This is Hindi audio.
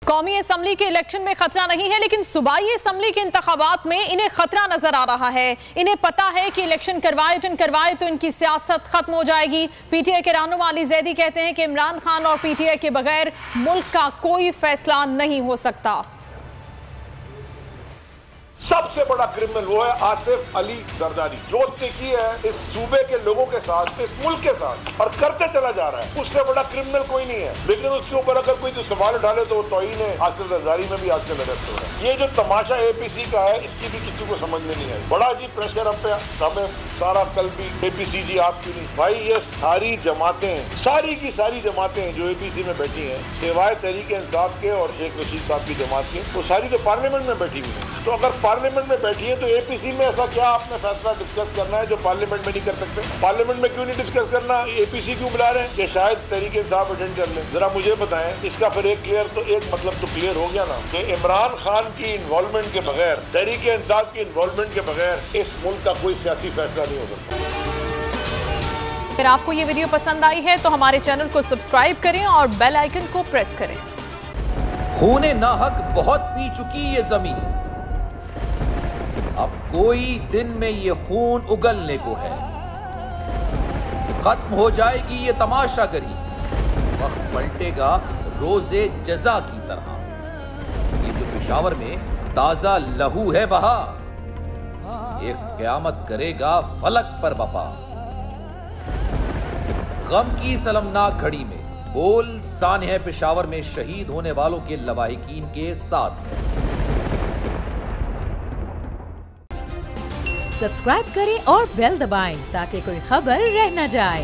कौमी असम्बली के इलेक्शन में खतरा नहीं है, लेकिन सूबाई असम्बली के इंतखाबात में इन्हें खतरा नजर आ रहा है। इन्हें पता है कि इलेक्शन करवाए तो इनकी सियासत खत्म हो जाएगी। पीटीआई के रहनुमा अली जैदी कहते हैं कि इमरान खान और पीटीआई के बगैर मुल्क का कोई फैसला नहीं हो सकता। सबसे बड़ा क्रिमिनल वो है आसिफ अली जरदारी, जो उसने की है इस सूबे के लोगों के साथ, इस मुल्क के साथ, और करते चला जा रहा है। उससे बड़ा क्रिमिनल कोई नहीं है। लेकिन उसके ऊपर अगर कोई जो सवाल उठा ले तो वो तौहीन है। आसिफ जरदारी में भी आजकल अरेस्ट हो रहा है। ये जो तमाशा एपीसी का है, इसकी भी किसी को समझ में नहीं है। बड़ा जी प्रेशर हम पे, हमें सारा कल भी एपीसी जी आपकी नहीं भाई, ये सारी जमातें, सारी की सारी जमातें जो एपीसी में बैठी हैं, सिवाय तहरीक इंसाफ के और शेख रशीद साहब की जमात के, वो सारी तो पार्लियामेंट में बैठी हुई है। तो अगर पार्लियामेंट में बैठी है तो एपीसी में ऐसा क्या आपने फैसला डिस्कस करना है जो पार्लियामेंट में नहीं कर सकते? पार्लियामेंट में क्यों नहीं डिस्कस करना? एपीसी क्यों बुला रहे हैं कि शायद तहरीक इंसाफ अटेंड कर लें? जरा मुझे बताएं, इसका फिर एक मतलब तो क्लियर हो गया ना कि इमरान खान की इन्वॉल्वमेंट के बगैर, तहरीक इंसाफ की इन्वॉल्वमेंट के बगैर इस मुल्क का कोई सियासी फैसला नहीं हो सकता। अगर आपको ये वीडियो पसंद आई है तो हमारे चैनल को सब्सक्राइब करें और बेल आइकन को प्रेस करें। खूने नाहक बहुत पी चुकी ये जमीन, अब कोई दिन में ये खून उगलने को है। खत्म हो जाएगी ये तमाशागरी, वक्त पलटेगा रोजे जजा की तरह। ये जो पेशावर में ताजा लहू है बहा, एक क़यामत करेगा फलक पर बपा। गम की सलमनाक घड़ी में बोल सानह पेशावर में शहीद होने वालों के लवाहिकीन के साथ है। सब्सक्राइब करें और बेल दबाएं ताकि कोई खबर रह न जाए।